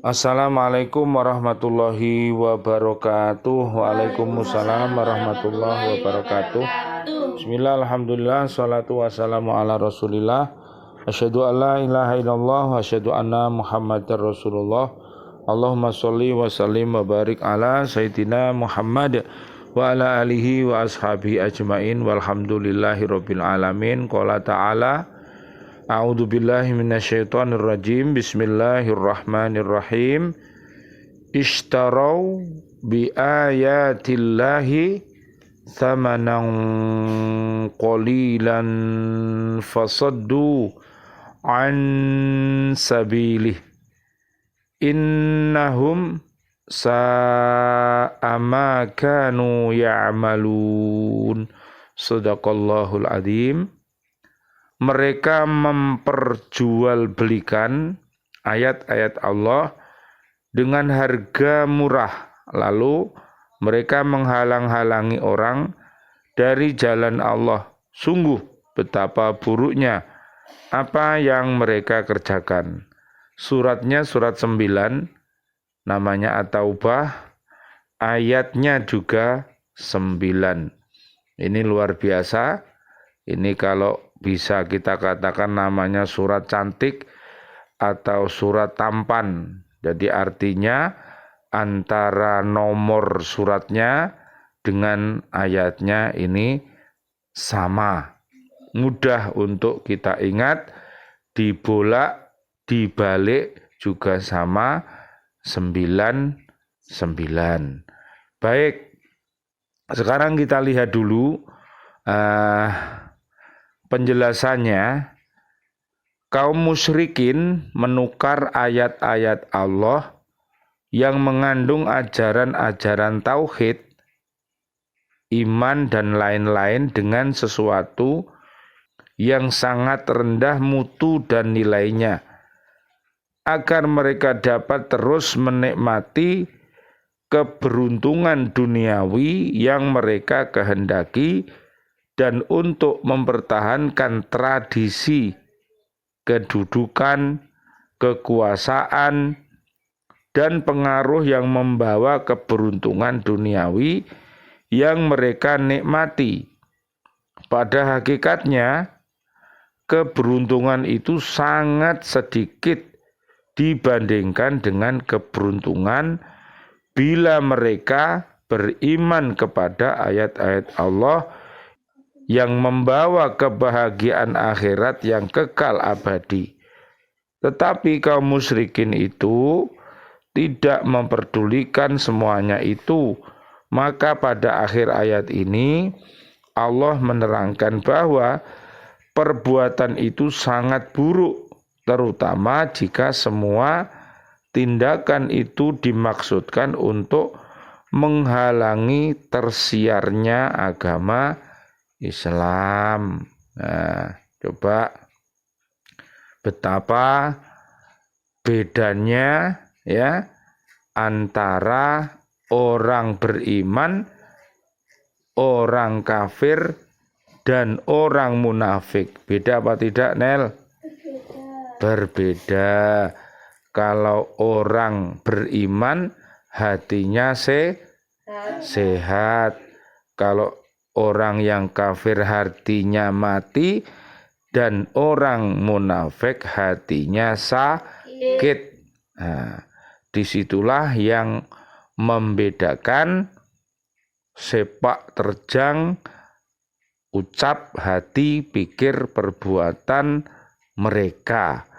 Assalamualaikum warahmatullahi wabarakatuh. Waalaikumsalam warahmatullahi wabarakatuh. Bismillah, alhamdulillah, salatu wassalamu ala rasulillah. Asyhadu an la ilaha illallah wa asyhadu anna muhammadar rasulullah. Allahumma sholli wa sallim wa barik ala sayyidina Muhammad wa ala alihi wa ashabihi ajmain walhamdulillahi rabbil alamin. Qala ta'ala A'udzu billahi minasyaitonir rajim. Bismillahirrahmanirrahim. Ishtarau bi ayatillahi thamanan qalilan fasaddu an sabilih. Innahum sa'a ma kanu ya'malun. Shadaqallahul adzim. Mereka memperjualbelikan ayat-ayat Allah dengan harga murah. Lalu mereka menghalang-halangi orang dari jalan Allah. Sungguh betapa buruknya apa yang mereka kerjakan. Suratnya surat 9, namanya At-Taubah, ayatnya juga 9. Ini luar biasa. Ini kalau bisa kita katakan namanya surat cantik atau surat tampan. Jadi artinya antara nomor suratnya dengan ayatnya ini sama. Mudah untuk kita ingat, dibolak, dibalik juga sama, 99. Baik, sekarang kita lihat dulu penjelasannya. Kaum musyrikin menukar ayat-ayat Allah yang mengandung ajaran-ajaran tauhid, iman dan lain-lain dengan sesuatu yang sangat rendah mutu dan nilainya, agar mereka dapat terus menikmati keberuntungan duniawi yang mereka kehendaki dan untuk mempertahankan tradisi, kedudukan, kekuasaan, dan pengaruh yang membawa keberuntungan duniawi yang mereka nikmati. Pada hakikatnya, keberuntungan itu sangat sedikit dibandingkan dengan keberuntungan bila mereka beriman kepada ayat-ayat Allah yang membawa kebahagiaan akhirat yang kekal abadi. Tetapi kaum musyrikin itu tidak memperdulikan semuanya itu. Maka pada akhir ayat ini Allah menerangkan bahwa perbuatan itu sangat buruk, terutama jika semua tindakan itu dimaksudkan untuk menghalangi tersiarnya agama Islam. Nah, coba betapa bedanya ya antara orang beriman, orang kafir, dan orang munafik. Beda apa tidak, Nel? Berbeda. Kalau orang beriman hatinya sehat. Kalau orang yang kafir hatinya mati, dan orang munafik hatinya sakit. Nah, disitulah yang membedakan sepak terjang ucap, hati, pikir, perbuatan mereka.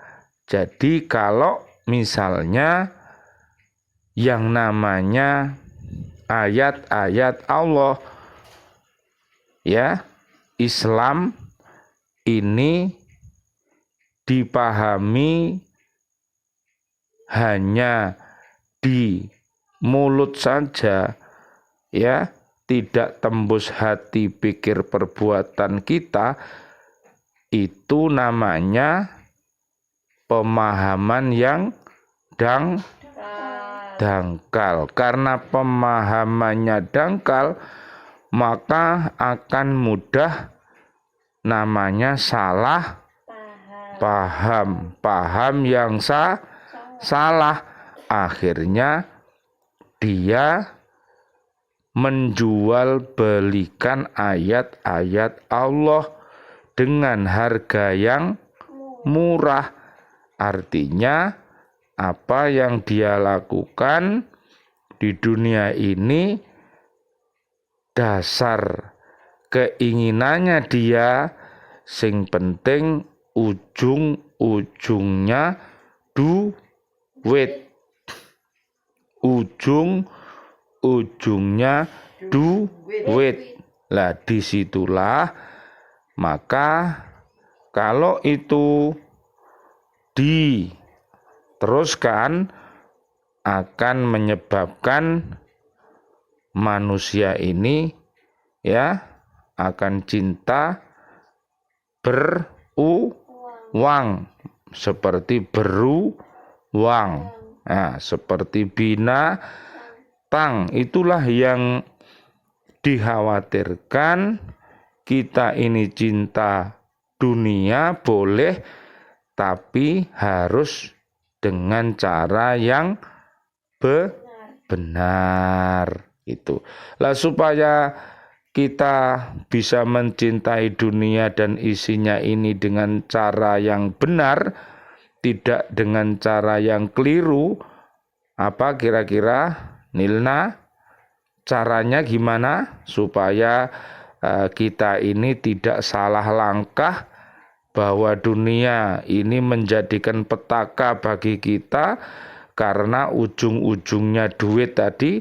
Jadi kalau misalnya yang namanya ayat-ayat Allah, ya, Islam ini dipahami hanya di mulut saja, ya, tidak tembus hati, pikir, perbuatan kita, itu namanya pemahaman yang dangkal. Karena pemahamannya dangkal, maka akan mudah namanya salah paham yang salah akhirnya dia menjual belikan ayat-ayat Allah dengan harga yang murah. Artinya apa yang dia lakukan di dunia ini dasar keinginannya dia sing penting ujung-ujungnya duit. Ujungnya duit. Lah disitulah maka kalau itu diteruskan akan menyebabkan manusia ini ya akan cinta beruang seperti beruang. Nah, seperti binatang. Itulah yang dikhawatirkan. Kita ini cinta dunia boleh, tapi harus dengan cara yang benar. Itu. Lah supaya kita bisa mencintai dunia dan isinya ini dengan cara yang benar, tidak dengan cara yang keliru. Apa kira-kira Nilna caranya gimana supaya kita ini tidak salah langkah bahwa dunia ini menjadikan petaka bagi kita karena ujung-ujungnya duit tadi.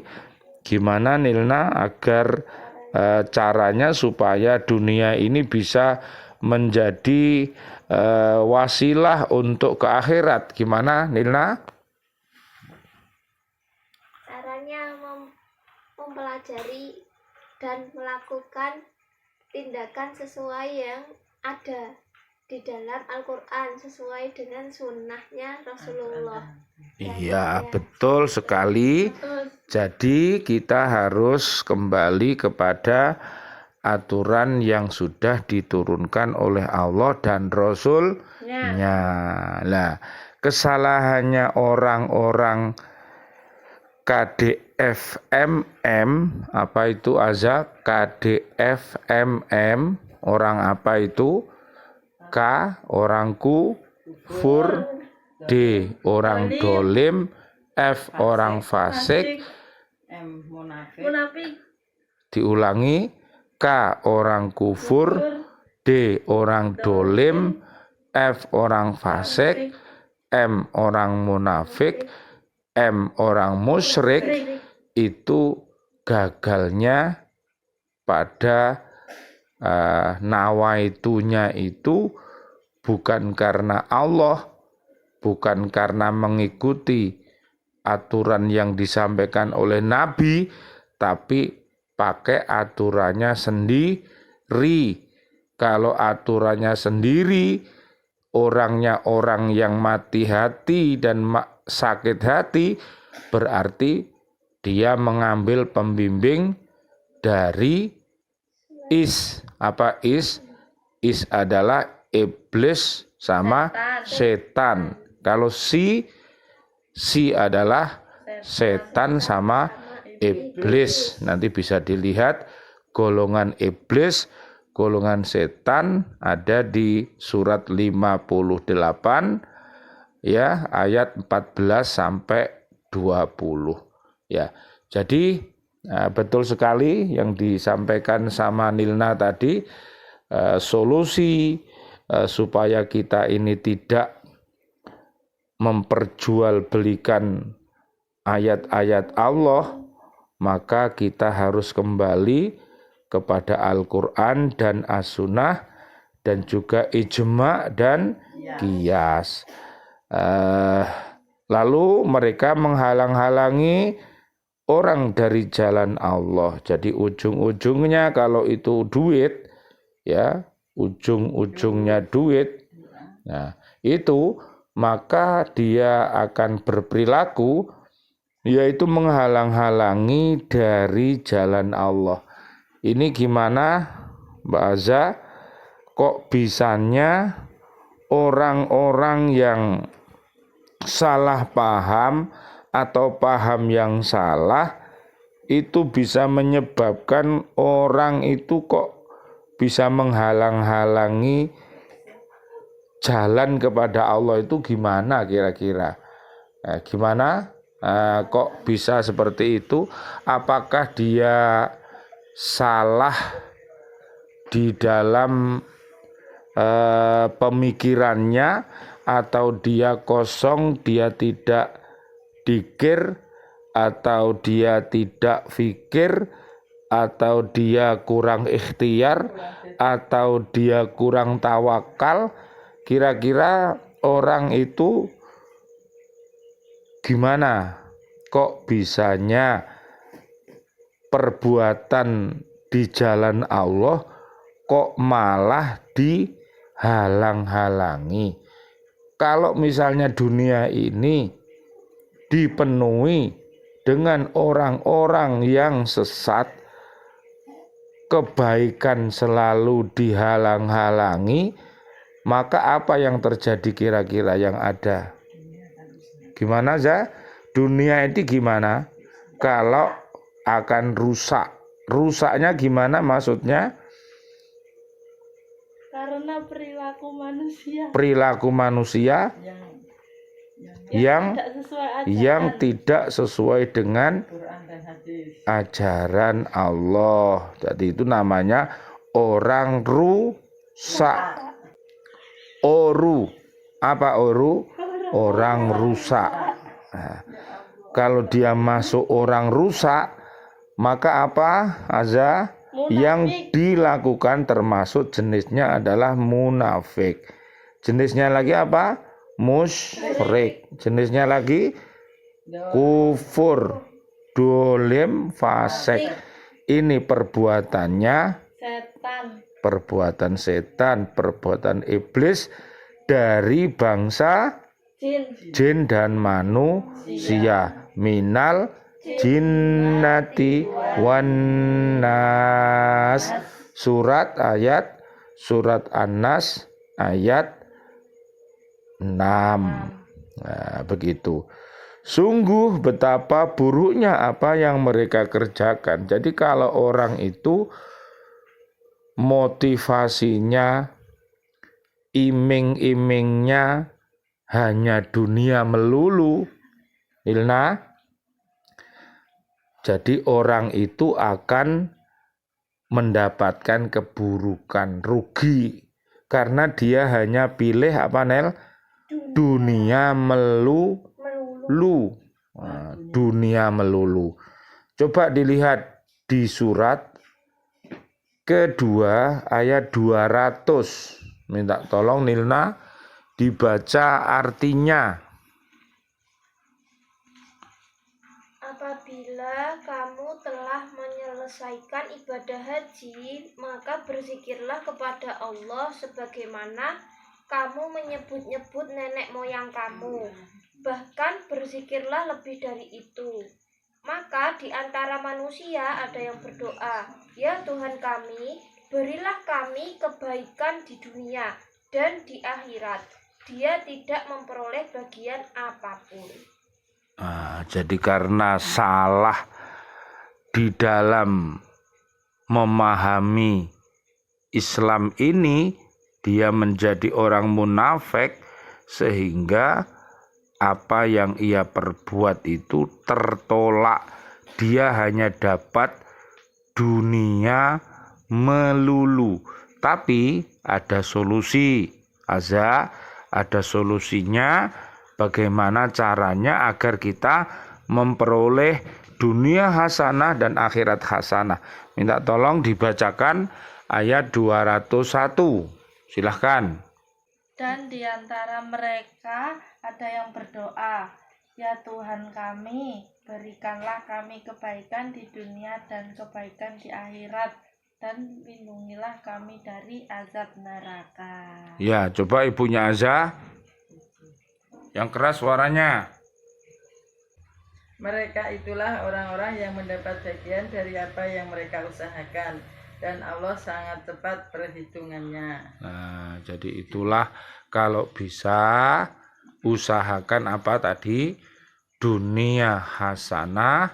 Gimana Nilna agar caranya supaya dunia ini bisa menjadi wasilah untuk ke akhirat? Gimana Nilna? Caranya mempelajari dan melakukan tindakan sesuai yang ada di dalam Al-Quran, sesuai dengan sunnahnya Rasulullah. Iya, betul sekali. Jadi kita harus kembali kepada aturan yang sudah diturunkan oleh Allah dan Rasul-Nya. Nah, kesalahannya orang-orang KDFMM, apa itu Azza? KDFMM, orang apa itu? K, orang kufur. D, orang dolim. F, orang fasik. M, munafik. Diulangi, K, orang kufur. D, orang dolim. F, orang fasik. M, orang munafik. M, orang musyrik. Itu gagalnya pada nawaitunya itu bukan karena Allah, bukan karena mengikuti aturan yang disampaikan oleh Nabi, tapi pakai aturannya sendiri. Kalau aturannya sendiri, orangnya orang yang mati hati dan sakit hati, berarti dia mengambil pembimbing dari is. Apa is? Is adalah iblis sama setan. Kalau si adalah setan sama iblis. Nanti bisa dilihat golongan iblis, golongan setan ada di surat 58 ya, ayat 14 sampai 20 ya. Jadi betul sekali yang disampaikan sama Nilna tadi, solusi supaya kita ini tidak memperjualbelikan ayat-ayat Allah, maka kita harus kembali kepada Al-Quran dan As-Sunnah dan juga ijma dan qiyas. Lalu mereka menghalang-halangi orang dari jalan Allah. Jadi ujung-ujungnya kalau itu duit, ya, ujung-ujungnya duit. Nah, itu maka dia akan berperilaku yaitu menghalang-halangi dari jalan Allah. Ini gimana, Mbak Azza? Kok bisanya orang-orang yang salah paham atau paham yang salah itu bisa menyebabkan orang itu kok bisa menghalang-halangi jalan kepada Allah itu gimana kira-kira? Gimana? Kok bisa seperti itu? Apakah dia salah di dalam pemikirannya, atau dia kosong, dia tidak dikir, atau dia tidak fikir, atau dia kurang ikhtiar, atau dia kurang tawakal? Kira-kira orang itu gimana? Kok bisanya perbuatan di jalan Allah kok malah dihalang-halangi? Kalau misalnya dunia ini dipenuhi dengan orang-orang yang sesat, kebaikan selalu dihalang-halangi, maka apa yang terjadi kira-kira yang ada? Gimana Za? Dunia ini gimana? Kalau akan rusak. Rusaknya gimana maksudnya? Karena perilaku manusia. Perilaku manusia yang tidak sesuai dengan ajaran Allah. Jadi itu namanya orang rusak. Oru. Apa oru? Orang rusak. Nah, kalau dia masuk orang rusak, maka apa? Yang dilakukan termasuk jenisnya adalah munafik. Jenisnya lagi apa? Musyrik. Jenisnya lagi kufur, dolim, fasik. Ini perbuatannya Setan. Perbuatan setan, perbuatan iblis dari bangsa jin dan manusia. Minal jinnati wan nas. Surat An-Nas ayat 6. Nah, begitu. Sungguh betapa buruknya apa yang mereka kerjakan. Jadi kalau orang itu motivasinya, iming-imingnya hanya dunia melulu, Ilna, jadi orang itu akan mendapatkan keburukan, rugi, karena dia hanya pilih apa Nel? Dunia melulu. Nah, dunia melulu. Coba dilihat di surat kedua ayat 200. Minta tolong Nilna dibaca artinya. Apabila kamu telah menyelesaikan ibadah haji, maka berzikirlah kepada Allah sebagaimana kamu menyebut-nyebut nenek moyang kamu. Bahkan berzikirlah lebih dari itu. Maka di antara manusia ada yang berdoa, "Ya Tuhan kami, berilah kami kebaikan di dunia dan di akhirat." Dia tidak memperoleh bagian apapun. Jadi karena salah di dalam memahami Islam ini, dia menjadi orang munafik, sehingga apa yang ia perbuat itu tertolak. Dia hanya dapat dunia melulu. Tapi ada solusi. Ada solusinya. Bagaimana caranya agar kita memperoleh dunia hasanah dan akhirat hasanah. Minta tolong dibacakan ayat 201. Silahkan. Dan di antara mereka ada yang berdoa, "Ya Tuhan kami, berikanlah kami kebaikan di dunia dan kebaikan di akhirat, dan lindungilah kami dari azab neraka." Ya, coba ibunya Azza. Yang keras suaranya. Mereka itulah orang-orang yang mendapat bagian dari apa yang mereka usahakan, dan Allah sangat cepat perhitungannya. Nah, jadi itulah kalau bisa usahakan apa tadi? dunia hasanah,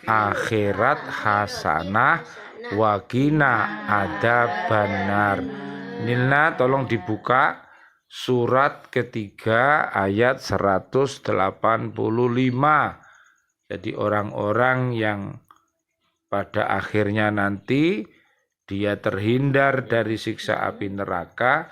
akhirat hasanah, waqina adzabannar. Nilna tolong dibuka surat ketiga ayat 185. Jadi orang-orang yang pada akhirnya nanti dia terhindar dari siksa api neraka,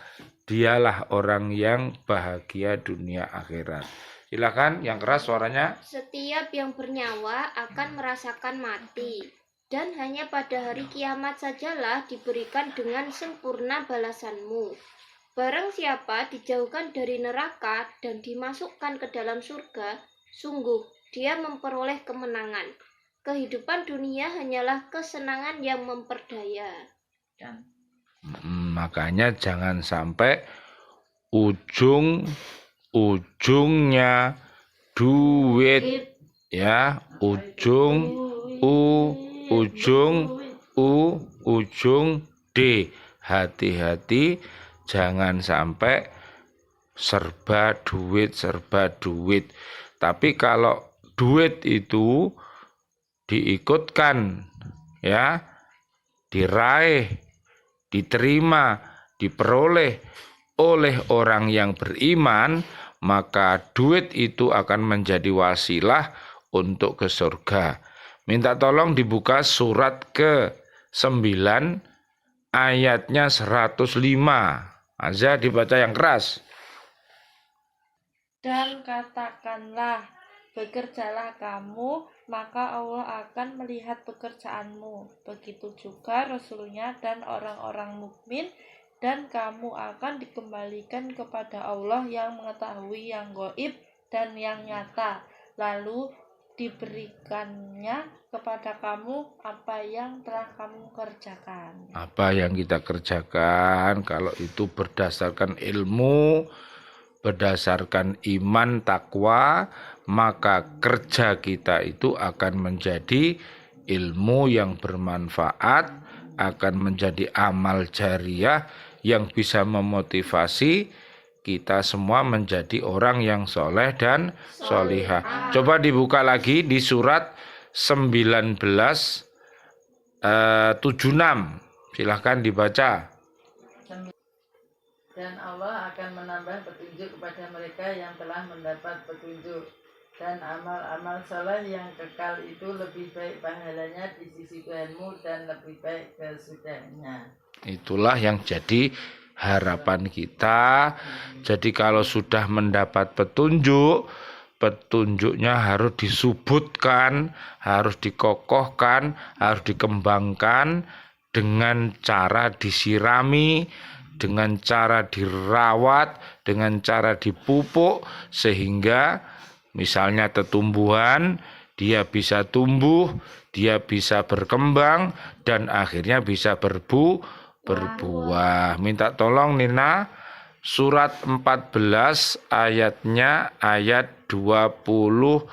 dialah orang yang bahagia dunia akhirat. Silakan yang keras suaranya. Setiap yang bernyawa akan merasakan mati, dan hanya pada hari kiamat sajalah diberikan dengan sempurna balasanmu. Barang siapa dijauhkan dari neraka dan dimasukkan ke dalam surga, sungguh dia memperoleh kemenangan. Kehidupan dunia hanyalah kesenangan yang memperdaya. Makanya jangan sampai ujungnya duit, ya, ujung D. Hati-hati jangan sampai serba duit. Tapi kalau duit itu diikutkan, ya, diraih, diterima, diperoleh oleh orang yang beriman, maka duit itu akan menjadi wasilah untuk ke surga. Minta tolong dibuka surat ke-9 ayatnya 105. Azza dibaca yang keras. Dan katakanlah, bekerjalah kamu, maka Allah akan melihat pekerjaanmu. Begitu juga Rasulnya dan orang-orang mukmin, dan kamu akan dikembalikan kepada Allah yang mengetahui yang gaib dan yang nyata. Lalu diberikannya kepada kamu apa yang telah kamu kerjakan. Apa yang kita kerjakan, kalau itu berdasarkan ilmu, berdasarkan iman, takwa, maka kerja kita itu akan menjadi ilmu yang bermanfaat, akan menjadi amal jariah yang bisa memotivasi kita semua menjadi orang yang soleh dan solihah. Coba dibuka lagi di surat 1976. Silahkan dibaca. Dan Allah akan menambah petunjuk kepada mereka yang telah mendapat petunjuk. Dan amal-amal saleh yang kekal itu lebih baik pahalanya di sisi Tuhanmu dan lebih baik kesudahnya. Itulah yang jadi harapan kita. Jadi kalau sudah mendapat petunjuk, petunjuknya harus disubutkan, harus dikokohkan, harus dikembangkan dengan cara disirami, dengan cara dirawat, dengan cara dipupuk, sehingga misalnya tumbuhan, dia bisa tumbuh, dia bisa berkembang, dan akhirnya bisa berbuah. Minta tolong Nina, surat 14 ayatnya ayat 24.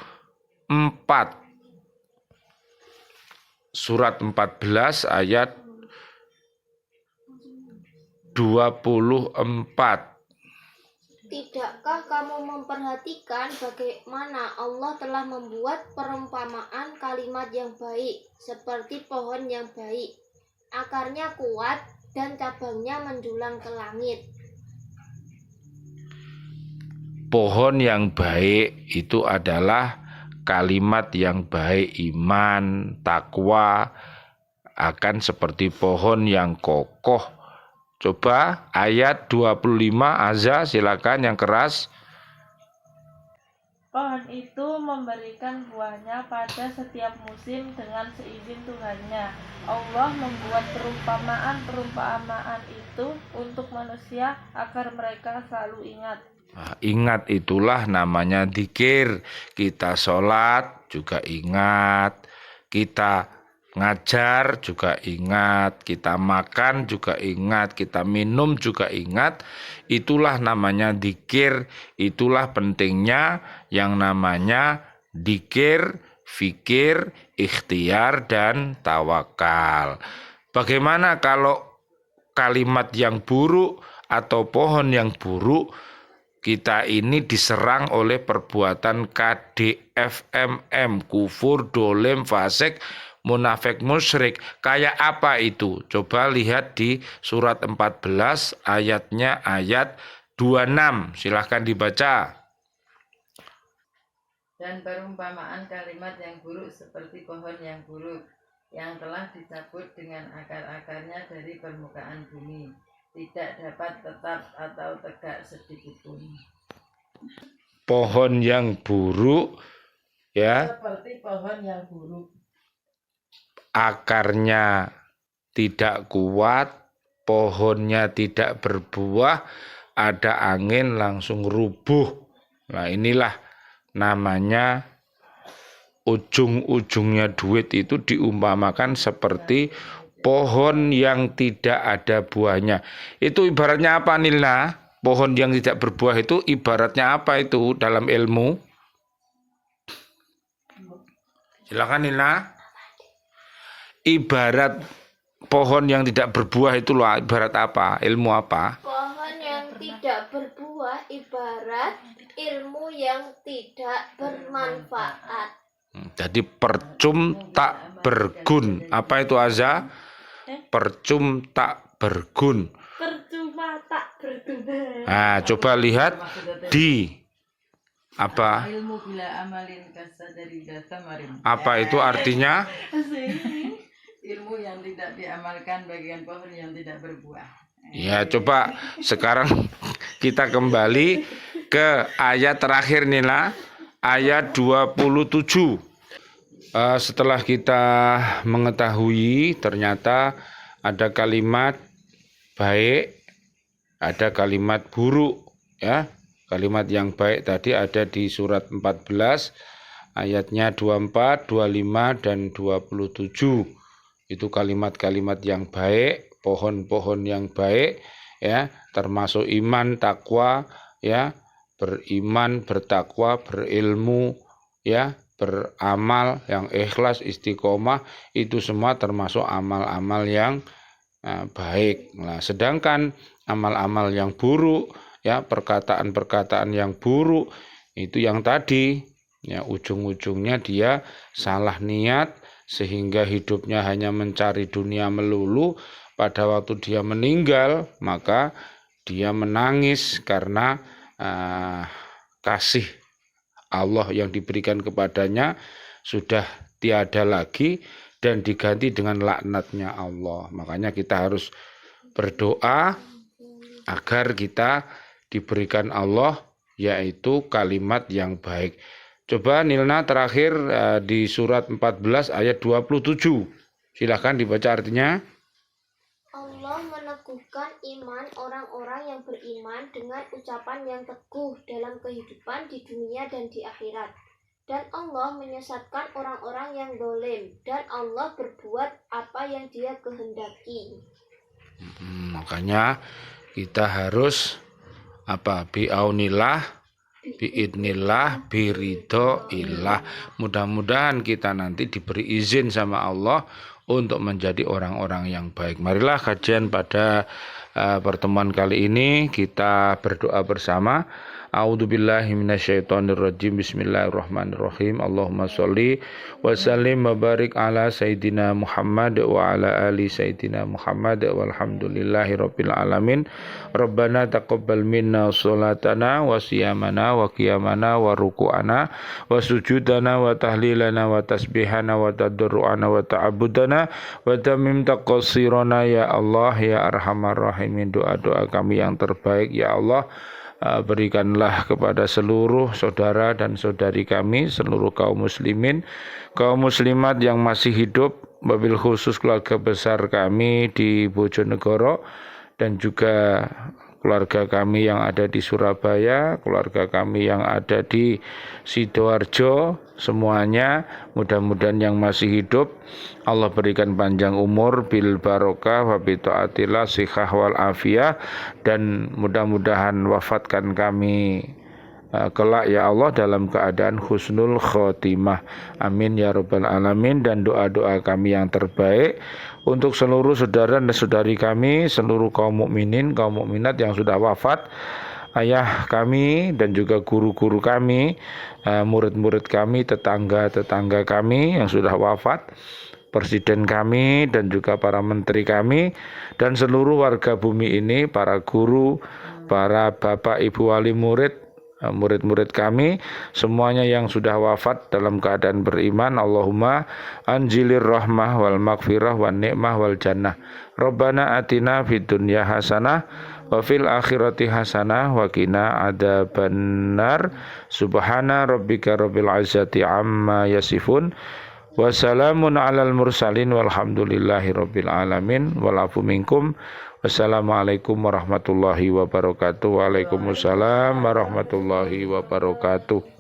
Surat 14 ayat 24. Tidakkah kamu memperhatikan bagaimana Allah telah membuat perumpamaan kalimat yang baik, seperti pohon yang baik, akarnya kuat dan cabangnya menjulang ke langit. Pohon yang baik itu adalah kalimat yang baik, iman, takwa, akan seperti pohon yang kokoh. Coba ayat 25, Azza, silakan yang keras. Pohon itu memberikan buahnya pada setiap musim dengan seizin Tuhannya. Allah membuat perumpamaan itu untuk manusia agar mereka selalu ingat. Ingat itulah namanya dzikir. Kita sholat juga ingat, kita ngajar juga ingat, kita makan juga ingat, kita minum juga ingat. Itulah namanya dzikir. Itulah pentingnya yang namanya dzikir, fikir, ikhtiar, dan tawakal. Bagaimana kalau kalimat yang buruk atau pohon yang buruk kita ini diserang oleh perbuatan KDFMM, kufur, dolim, fasik, munafik, musyrik. Kayak apa itu? Coba lihat di surat 14 ayatnya ayat 26. Silahkan dibaca. Dan perumpamaan kalimat yang buruk seperti pohon yang buruk yang telah dicabut dengan akar-akarnya dari permukaan bumi, tidak dapat tetap atau tegak sedikit pun. Pohon yang buruk, ya, Seperti pohon yang buruk. akarnya tidak kuat, pohonnya tidak berbuah, ada angin langsung rubuh. Nah, inilah namanya ujung-ujungnya duit itu diumpamakan seperti pohon yang tidak ada buahnya. Itu ibaratnya apa, Nilna? Pohon yang tidak berbuah itu ibaratnya apa itu dalam ilmu? Silakan, Nilna. Ibarat pohon yang tidak berbuah itu loh, ibarat apa? Ilmu apa? Pohon yang tidak berbuah ibarat ilmu yang tidak bermanfaat. Jadi percum tak bergun. Apa itu Aza? Percum tak bergun. Percuma tak berguna. Nah, coba lihat di apa? Ilmu bila amalin kasa dari data marin. Apa itu artinya? Ilmu yang tidak diamalkan bagian pohon yang tidak berbuah. Ya, coba sekarang kita kembali ke ayat terakhir nih lah. Ayat 27. Setelah kita mengetahui ternyata ada kalimat baik, ada kalimat buruk, ya. Kalimat yang baik tadi ada di surat 14 ayatnya 24, 25 dan 27. Itu kalimat-kalimat yang baik, pohon-pohon yang baik, ya, termasuk iman, takwa, ya, beriman, bertakwa, berilmu, ya, beramal yang ikhlas, istiqomah, itu semua termasuk amal-amal yang baik. Nah, sedangkan amal-amal yang buruk, ya, perkataan-perkataan yang buruk, itu yang tadi, ya, ujung-ujungnya dia salah niat sehingga hidupnya hanya mencari dunia melulu. Pada waktu dia meninggal, maka dia menangis karena kasih Allah yang diberikan kepadanya sudah tiada lagi dan diganti dengan laknatnya Allah. Makanya kita harus berdoa agar kita diberikan Allah yaitu kalimat yang baik. Coba Nilna terakhir di surat 14 ayat 27. Silahkan dibaca artinya. Allah meneguhkan iman orang-orang yang beriman dengan ucapan yang teguh dalam kehidupan di dunia dan di akhirat. Dan Allah menyesatkan orang-orang yang dolim. Dan Allah berbuat apa yang Dia kehendaki. Makanya kita harus bi'aunillah, bi'idnillah, biridhoillah. Mudah-mudahan kita nanti diberi izin sama Allah untuk menjadi orang-orang yang baik. Marilah kajian pada pertemuan kali ini kita berdoa bersama. A'udzubillahi minasyaitonirrajim. Bismillahirrahmanirrahim. Allahumma sholli wa sallim wa barik ala sayyidina Muhammad wa ala ali sayyidina Muhammad walhamdulillahi rabbil alamin. Rabbana taqabbal minna sholatana wa siyamana wa qiyamana wa ruku'ana wa sujudana wa tahlilana wa tasbihana wa tadarru'ana wa ta'abudana wa tamim taqassirana ya Allah ya arhamar rahimin. Doa-doa kami yang terbaik ya Allah, berikanlah kepada seluruh saudara dan saudari kami, seluruh kaum muslimin, kaum muslimat yang masih hidup, wabil khusus keluarga besar kami di Bojonegoro dan juga keluarga kami yang ada di Surabaya, keluarga kami yang ada di Sidoarjo, semuanya mudah-mudahan yang masih hidup Allah berikan panjang umur bil barokah wa bi taatillah sihah wal afiyah, dan mudah-mudahan wafatkan kami kelak ya Allah dalam keadaan husnul khotimah. Amin ya rabbal alamin. Dan doa-doa kami yang terbaik untuk seluruh saudara dan saudari kami, seluruh kaum mukminin, kaum mukminat yang sudah wafat, ayah kami dan juga guru-guru kami, murid-murid kami, tetangga-tetangga kami yang sudah wafat, presiden kami dan juga para menteri kami, dan seluruh warga bumi ini, para guru, para bapak ibu wali murid, murid-murid kami, semuanya yang sudah wafat dalam keadaan beriman. Allahumma anjilir rahmah wal maghfirah wan ni'mah wal jannah. Rabbana atina fid dunya hasanah wa fil akhirati hasanah wa qina adzabannar. Subhana rabbika rabbil izzati amma yasifun. Wassalamun alal mursalin walhamdulillahi rabbil alamin. Walafu minkum. Wassalamualaikum warahmatullahi wabarakatuh. Waalaikumsalam warahmatullahi wabarakatuh.